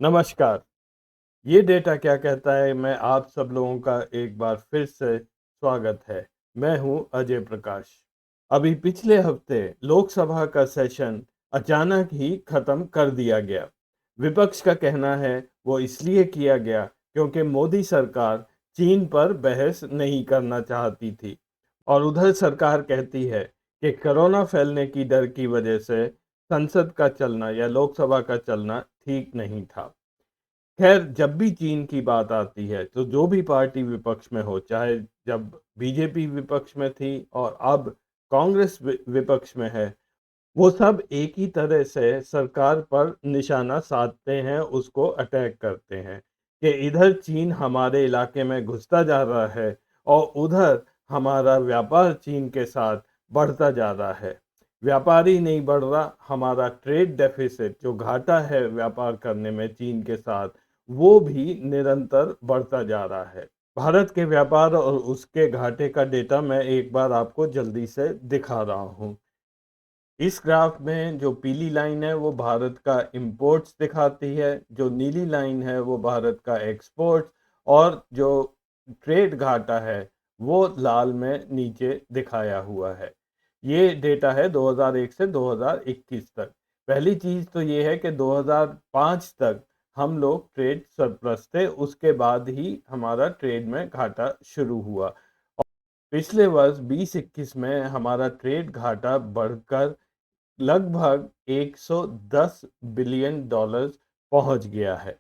नमस्कार। ये डेटा क्या कहता है मैं आप सब लोगों का एक बार फिर से स्वागत है। मैं हूँ अजय प्रकाश। अभी पिछले हफ्ते लोकसभा का सेशन अचानक ही खत्म कर दिया गया। विपक्ष का कहना है वो इसलिए किया गया क्योंकि मोदी सरकार चीन पर बहस नहीं करना चाहती थी और उधर सरकार कहती है कि कोरोना फैलने की डर की वजह से संसद का चलना या लोकसभा का चलना ठीक नहीं था। खैर, जब भी चीन की बात आती है, तो जो भी पार्टी विपक्ष में हो, चाहे जब बीजेपी विपक्ष में थी और अब कांग्रेस विपक्ष में है, वो सब एक ही तरह से सरकार पर निशाना साधते हैं, उसको अटैक करते हैं कि इधर चीन हमारे इलाके में घुसता जा रहा है और उधर हमारा व्यापार चीन के साथ बढ़ता जा रहा है। व्यापार ही नहीं बढ़ रहा, हमारा ट्रेड डेफिसिट जो घाटा है व्यापार करने में चीन के साथ, वो भी निरंतर बढ़ता जा रहा है। भारत के व्यापार और उसके घाटे का डेटा मैं एक बार आपको जल्दी से दिखा रहा हूँ। इस ग्राफ में जो पीली लाइन है वो भारत का इंपोर्ट्स दिखाती है, जो नीली लाइन है वो भारत का एक्सपोर्ट्स और जो ट्रेड घाटा है वो लाल में नीचे दिखाया हुआ है। ये डेटा है 2001 से 2021 तक। पहली चीज़ तो ये है कि 2005 तक हम लोग ट्रेड सरप्लस थे, उसके बाद ही हमारा ट्रेड में घाटा शुरू हुआ। पिछले वर्ष 2021 में हमारा ट्रेड घाटा बढ़कर लगभग 110 बिलियन डॉलर्स पहुंच गया है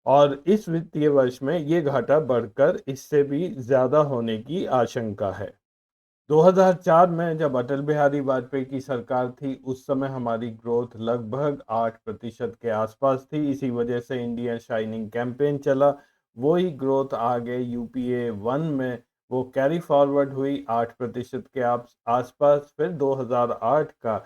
और इस वित्तीय वर्ष में ये घाटा बढ़कर इससे भी ज़्यादा होने की आशंका है। 2004 में जब अटल बिहारी वाजपेयी की सरकार थी, उस समय हमारी ग्रोथ लगभग 8% के आसपास थी। इसी वजह से इंडिया शाइनिंग कैंपेन चला। वही ग्रोथ आगे यूपीए 1 में वो कैरी फॉरवर्ड हुई 8% के आसपास। फिर 2008 का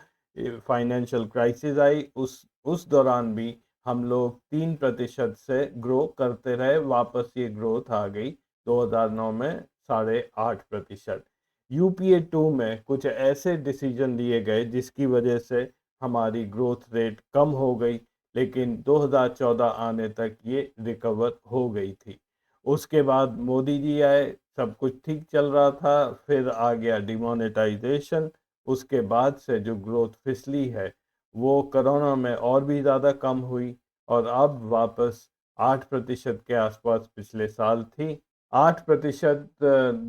फाइनेंशियल क्राइसिस आई। उस दौरान भी हम लोग 3% से ग्रो करते रहे। वापस ये ग्रोथ आ गई 2009 में 8.5%। यूपीए 2 में कुछ ऐसे डिसीजन लिए गए जिसकी वजह से हमारी ग्रोथ रेट कम हो गई, लेकिन 2014 आने तक ये रिकवर हो गई थी। उसके बाद मोदी जी आए, सब कुछ ठीक चल रहा था। फिर आ गया डिमोनेटाइजेशन। उसके बाद से जो ग्रोथ फिसली है वो कोरोना में और भी ज़्यादा कम हुई और अब वापस 8% के आसपास पिछले साल थी। 8%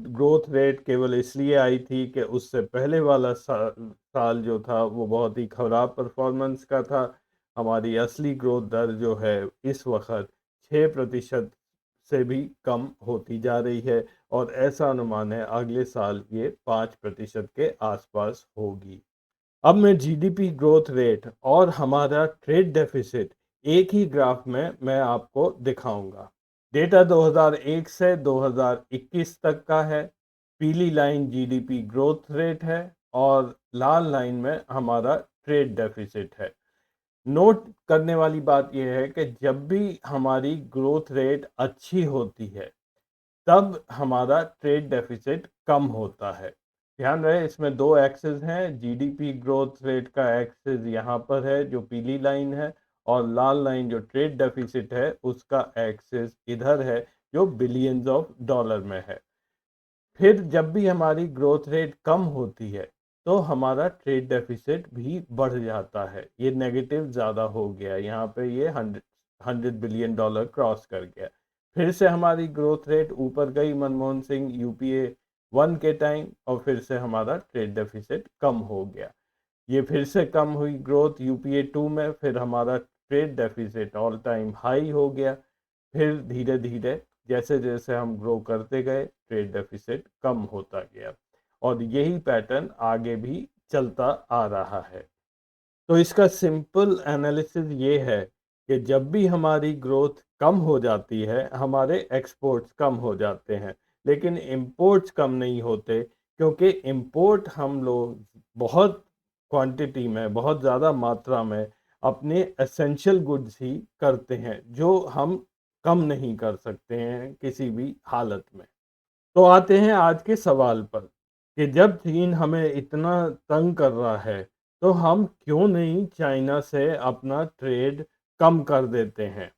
ग्रोथ रेट केवल इसलिए आई थी कि उससे पहले वाला साल जो था वो बहुत ही खराब परफॉर्मेंस का था। हमारी असली ग्रोथ दर जो है इस वक्त 6% से भी कम होती जा रही है और ऐसा अनुमान है अगले साल ये 5% के आसपास होगी। अब मैं जीडीपी ग्रोथ रेट और हमारा ट्रेड डेफिसिट एक ही ग्राफ में मैं आपको दिखाऊंगा। डेटा 2001 से 2021 तक का है। पीली लाइन जीडीपी ग्रोथ रेट है और लाल लाइन में हमारा ट्रेड डेफिसिट है। नोट करने वाली बात यह है कि जब भी हमारी ग्रोथ रेट अच्छी होती है तब हमारा ट्रेड डेफिसिट कम होता है। ध्यान रहे इसमें दो एक्सेस हैं। जीडीपी ग्रोथ रेट का एक्सेस यहाँ पर है जो पीली लाइन है और लाल लाइन जो ट्रेड डेफिसिट है उसका एक्सेस इधर है जो बिलियंस ऑफ डॉलर में है। फिर जब भी हमारी ग्रोथ रेट कम होती है तो हमारा ट्रेड डेफिसिट भी बढ़ जाता है। ये नेगेटिव ज़्यादा हो गया, यहाँ पे ये 100 बिलियन डॉलर क्रॉस कर गया। फिर से हमारी ग्रोथ रेट ऊपर गई मनमोहन सिंह यूपीए 1 के टाइम और फिर से हमारा ट्रेड डेफिसिट कम हो गया। ये फिर से कम हुई ग्रोथ यूपीए 2 में, फिर हमारा trade deficit all time high हो गया। फिर धीरे धीरे जैसे जैसे हम ग्रो करते गए ट्रेड डेफिसिट कम होता गया और यही पैटर्न आगे भी चलता आ रहा है। तो इसका सिंपल एनालिसिस ये है कि जब भी हमारी ग्रोथ कम हो जाती है हमारे एक्सपोर्ट्स कम हो जाते हैं, लेकिन इंपोर्ट्स कम नहीं होते क्योंकि इंपोर्ट हम लोग बहुत क्वांटिटी में, बहुत ज़्यादा मात्रा में अपने एसेंशियल गुड्स ही करते हैं जो हम कम नहीं कर सकते हैं किसी भी हालत में। तो आते हैं आज के सवाल पर कि जब चीन हमें इतना तंग कर रहा है तो हम क्यों नहीं चाइना से अपना ट्रेड कम कर देते हैं।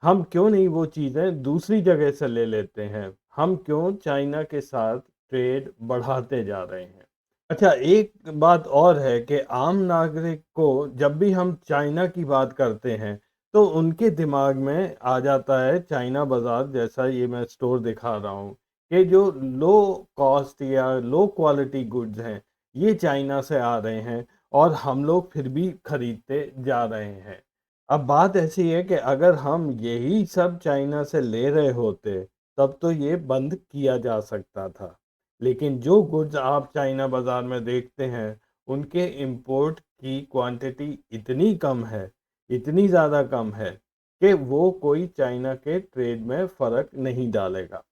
हम क्यों नहीं वो चीज़ें दूसरी जगह से ले लेते हैं? हम क्यों चाइना के साथ ट्रेड बढ़ाते जा रहे हैं? अच्छा, एक बात और है कि आम नागरिक को जब भी हम चाइना की बात करते हैं, तो उनके दिमाग में आ जाता है चाइना बाज़ार जैसा ये मैं स्टोर दिखा रहा हूँ, कि जो लो कॉस्ट या लो क्वालिटी गुड्स हैं, ये चाइना से आ रहे हैं और हम लोग फिर भी खरीदते जा रहे हैं। अब बात ऐसी है कि अगर हम यही सब चाइना से ले रहे होते, तब तो ये बंद किया जा सकता था। लेकिन जो गुड्स आप चाइना बाज़ार में देखते हैं, उनके इंपोर्ट की क्वांटिटी इतनी कम है, इतनी ज़्यादा कम है कि वो कोई चाइना के ट्रेड में फ़र्क नहीं डालेगा।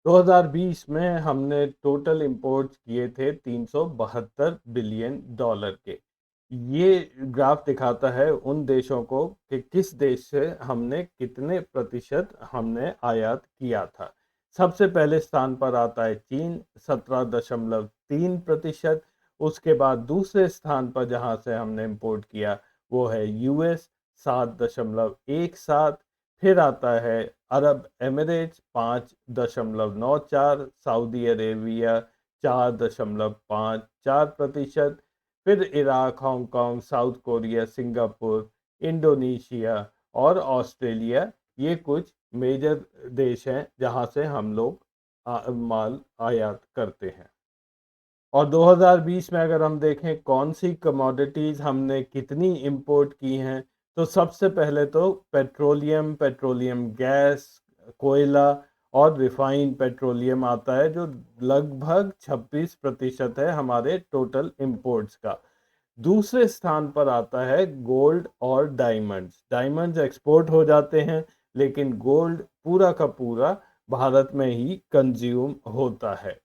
2020 में हमने टोटल इंपोर्ट्स किए थे 372 बिलियन डॉलर के। ये ग्राफ दिखाता है उन देशों को कि किस देश से हमने कितने प्रतिशत हमने आयात किया था। सबसे पहले स्थान पर आता है चीन 17.3%। उसके बाद दूसरे स्थान पर जहां से हमने इंपोर्ट किया वो है यूएस 7.17। फिर आता है अरब एमिरेट्स 5.94, सऊदी अरेबिया 4.54%। फिर Iraq, Hong Kong, south Korea, Singapore, Indonesia और ऑस्ट्रेलिया, ये कुछ मेजर देश हैं जहां से हम लोग माल आयात करते हैं। और 2020 में अगर हम देखें कौन सी कमोडिटीज़ हमने कितनी इंपोर्ट की हैं, तो सबसे पहले तो पेट्रोलियम, पेट्रोलियम गैस, कोयला और रिफाइंड पेट्रोलियम आता है, जो लगभग 26% है हमारे टोटल इंपोर्ट्स का। दूसरे स्थान पर आता है गोल्ड और डायमंड्स। डायमंड्स एक्सपोर्ट हो जाते हैं, लेकिन गोल्ड पूरा का पूरा भारत में ही कंज्यूम होता है।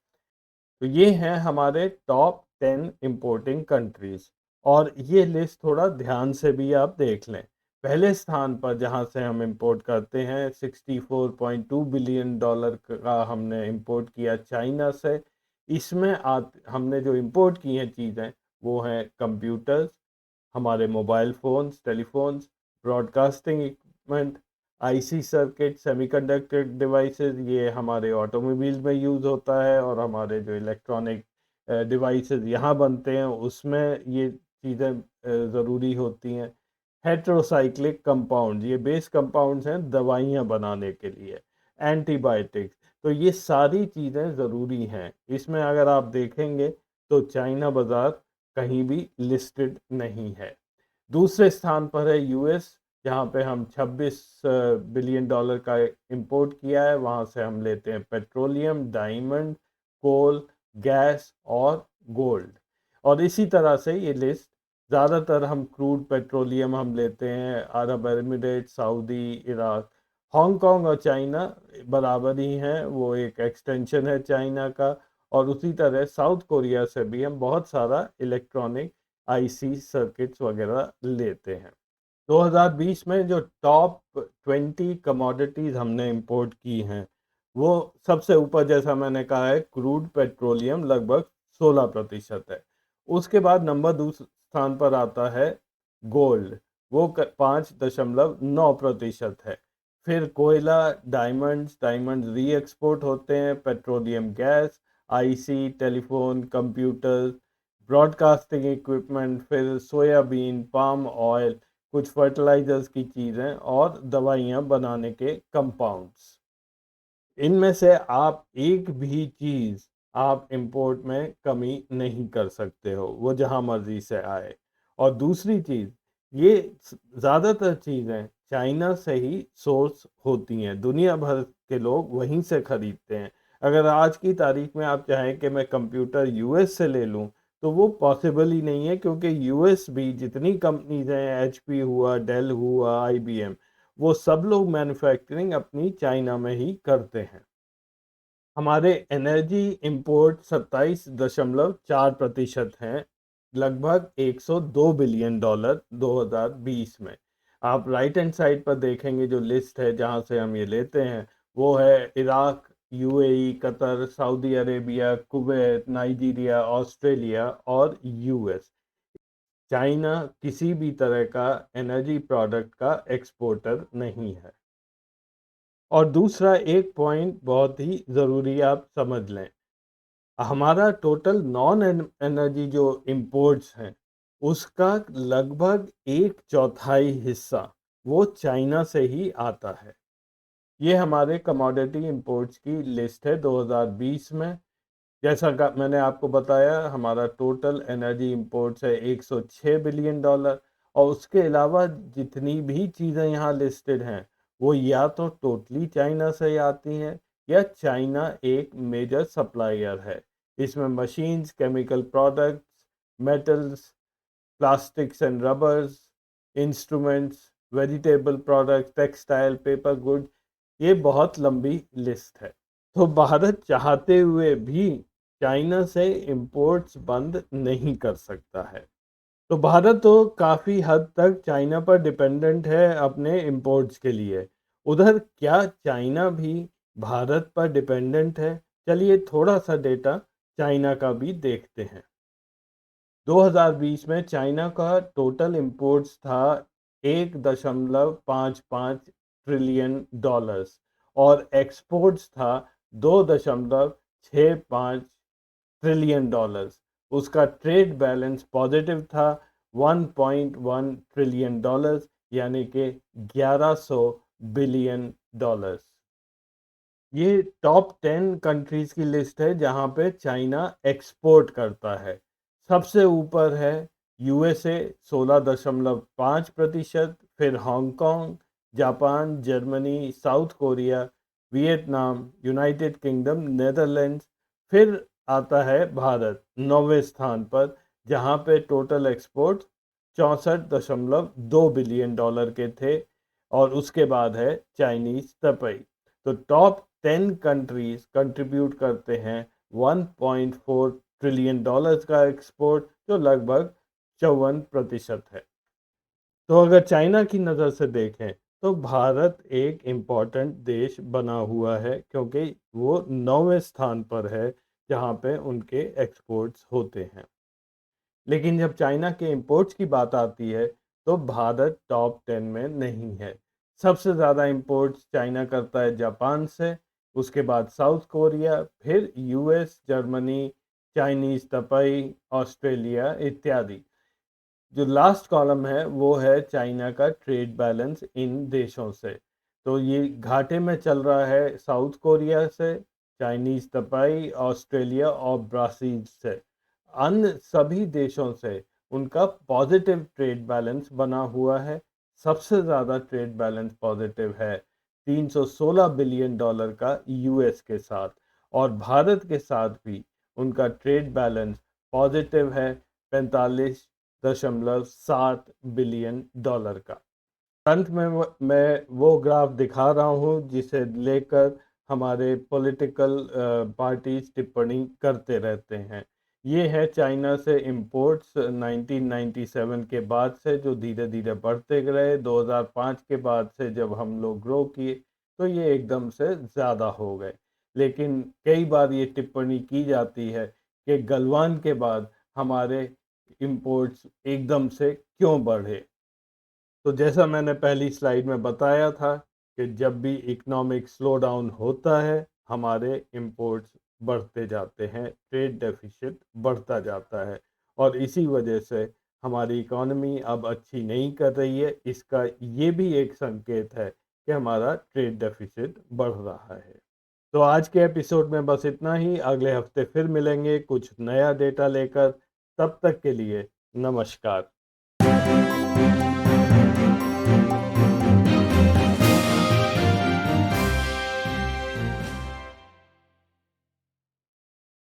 तो ये हैं हमारे टॉप 10 इंपोर्टिंग कंट्रीज। और ये लिस्ट थोड़ा ध्यान से भी आप देख लें। पहले स्थान पर जहां से हम इंपोर्ट करते हैं 64.2 बिलियन डॉलर का हमने इंपोर्ट किया चाइना से। इसमें हमने जो इंपोर्ट की हैं चीज़ें वो हैं कंप्यूटर्स, हमारे mobile phones, telephones, broadcasting equipment, IC circuit, semiconductor devices, ये हमारे ऑटोमोबाइल में यूज़ होता है और हमारे जो इलेक्ट्रॉनिक डिवाइसेस यहाँ बनते हैं उसमें ये चीज़ें ज़रूरी होती हैं। हेटेरोसाइक्लिक कंपाउंड, ये बेस कंपाउंड्स हैं दवाइयाँ बनाने के लिए, एंटीबायोटिक्स, तो ये सारी चीज़ें ज़रूरी हैं। इसमें अगर आप देखेंगे तो चाइना बाज़ार कहीं भी लिस्टेड नहीं है। दूसरे स्थान पर है यूएस, जहाँ पे हम 26 बिलियन डॉलर का इंपोर्ट किया है। वहाँ से हम लेते हैं पेट्रोलियम, डायमंड, कोल, गैस और गोल्ड। और इसी तरह से ये लिस्ट, ज़्यादातर हम क्रूड पेट्रोलियम हम लेते हैं अरब एमिरेट, सऊदी, इराक। हांगकांग और चाइना बराबर ही हैं, वो एक एक्सटेंशन है चाइना का। और उसी तरह साउथ कोरिया से भी हम बहुत सारा इलेक्ट्रॉनिक आईसी सर्किट्स वगैरह लेते हैं। 2020 में जो टॉप 20 कमोडिटीज़ हमने इंपोर्ट की हैं, वो सबसे ऊपर जैसा मैंने कहा है क्रूड पेट्रोलियम लगभग 16% है। उसके बाद नंबर दूसरे स्थान पर आता है गोल्ड, वो 5.9% है। फिर कोयला, डायमंड्स री एक्सपोर्ट होते हैं, petroleum gas, IC, telephone, computer, broadcasting equipment, फिर सोयाबीन, पाम ऑयल, कुछ फर्टिलाइजर्स की चीज़ें और दवाइयाँ बनाने के कंपाउंड्स। इनमें से आप एक भी चीज़ आप इंपोर्ट में कमी नहीं कर सकते हो, वो जहाँ मर्जी से आए। और दूसरी चीज़, ये ज़्यादातर चीज़ें चाइना से ही सोर्स होती हैं, दुनिया भर के लोग वहीं से खरीदते हैं। अगर आज की तारीख में आप चाहें कि मैं कंप्यूटर यूएस से ले लूं, तो वो पॉसिबल ही नहीं है, क्योंकि यूएस भी जितनी कंपनीज हैं, एचपी हुआ, डेल हुआ, आईबीएम, वो सब लोग मैन्युफैक्चरिंग अपनी चाइना में ही करते हैं। हमारे एनर्जी इंपोर्ट 27.4% हैं, लगभग 102 बिलियन डॉलर 2020 में। आप राइट हैंड साइड पर देखेंगे जो लिस्ट है जहां से हम ये लेते हैं, वो है Iraq, UAE, Qatar, Saudi Arabia, Kuwait, Nigeria, Australia और यूएस। चाइना किसी भी तरह का एनर्जी प्रोडक्ट का एक्सपोर्टर नहीं है। और दूसरा एक पॉइंट बहुत ही ज़रूरी आप समझ लें, हमारा टोटल नॉन एनर्जी जो इंपोर्ट्स हैं, उसका लगभग एक चौथाई हिस्सा वो चाइना से ही आता है। ये हमारे कमोडिटी इंपोर्ट्स की लिस्ट है 2020 में। जैसा कि मैंने आपको बताया, हमारा टोटल एनर्जी इंपोर्ट्स है 106 बिलियन डॉलर, और उसके अलावा जितनी भी चीज़ें यहाँ लिस्टेड हैं वो या तो टोटली चाइना से आती हैं या चाइना एक मेजर सप्लायर है। इसमें machines, chemical products, metals, plastics and rubbers, instruments, vegetable products, textile, paper good, ये बहुत लंबी लिस्ट है। तो भारत चाहते हुए भी चाइना से इंपोर्ट्स बंद नहीं कर सकता है। तो भारत तो काफ़ी हद तक चाइना पर डिपेंडेंट है अपने इंपोर्ट्स के लिए। उधर क्या चाइना भी भारत पर डिपेंडेंट है? चलिए थोड़ा सा डेटा चाइना का भी देखते हैं। 2020 में चाइना का टोटल इंपोर्ट्स था 1.55 ट्रिलियन डॉलर्स और एक्सपोर्ट्स था 2.65 ट्रिलियन डॉलर्स। उसका ट्रेड बैलेंस पॉजिटिव था 1.1 ट्रिलियन डॉलर्स, यानी कि 1100 बिलियन डॉलर्स। ये टॉप 10 कंट्रीज की लिस्ट है जहां पे चाइना एक्सपोर्ट करता है। सबसे ऊपर है यूएसए 16.5%, फिर Hong Kong, Japan, Germany, south Korea, Vietnam, United kingdom, Netherlands, फिर आता है भारत 9वें स्थान पर, जहां पे टोटल एक्सपोर्ट 64.2 बिलियन डॉलर के थे, और उसके बाद है चाइनीज तपई। तो टॉप 10 कंट्रीज कंट्रीब्यूट करते हैं 1.4 ट्रिलियन डॉलर्स का एक्सपोर्ट, जो लगभग 54% है। तो अगर चाइना की नज़र से देखें तो भारत एक इम्पॉर्टेंट देश बना हुआ है, क्योंकि वो 9वें स्थान पर है जहाँ पे उनके एक्सपोर्ट्स होते हैं। लेकिन जब चाइना के इंपोर्ट्स की बात आती है तो भारत टॉप 10 में नहीं है। सबसे ज़्यादा इंपोर्ट्स चाइना करता है जापान से, उसके बाद साउथ कोरिया, फिर यूएस, जर्मनी, चाइनीज़ तपई, ऑस्ट्रेलिया इत्यादि। जो लास्ट कॉलम है वो है चाइना का ट्रेड बैलेंस इन देशों से। तो ये घाटे में चल रहा है साउथ कोरिया से, चाइनीज तपाई, ऑस्ट्रेलिया और ब्राज़ील से। अन्य सभी देशों से उनका पॉजिटिव ट्रेड बैलेंस बना हुआ है। सबसे ज़्यादा ट्रेड बैलेंस पॉजिटिव है 316 बिलियन डॉलर का यूएस के साथ, और भारत के साथ भी उनका ट्रेड बैलेंस पॉजिटिव है 45.7 बिलियन डॉलर का। अंत में मैं वो ग्राफ दिखा रहा हूँ जिसे लेकर हमारे पॉलिटिकल पार्टीज टिप्पणी करते रहते हैं। ये है चाइना से इंपोर्ट्स 1997 के बाद से, जो धीरे धीरे बढ़ते गए। 2005 के बाद से जब हम लोग ग्रो किए तो ये एकदम से ज़्यादा हो गए। लेकिन कई बार ये टिप्पणी की जाती है कि गलवान के बाद हमारे इंपोर्ट्स एकदम से क्यों बढ़े। तो जैसा मैंने पहली स्लाइड में बताया था कि जब भी इकोनॉमिक स्लो डाउन होता है हमारे इंपोर्ट्स बढ़ते जाते हैं, ट्रेड डेफिसिट बढ़ता जाता है, और इसी वजह से हमारी इकोनॉमी अब अच्छी नहीं कर रही है। इसका ये भी एक संकेत है कि हमारा ट्रेड डेफिसिट बढ़ रहा है। तो आज के एपिसोड में बस इतना ही। अगले हफ्ते फिर मिलेंगे कुछ नया डेटा लेकर। तब तक के लिए नमस्कार।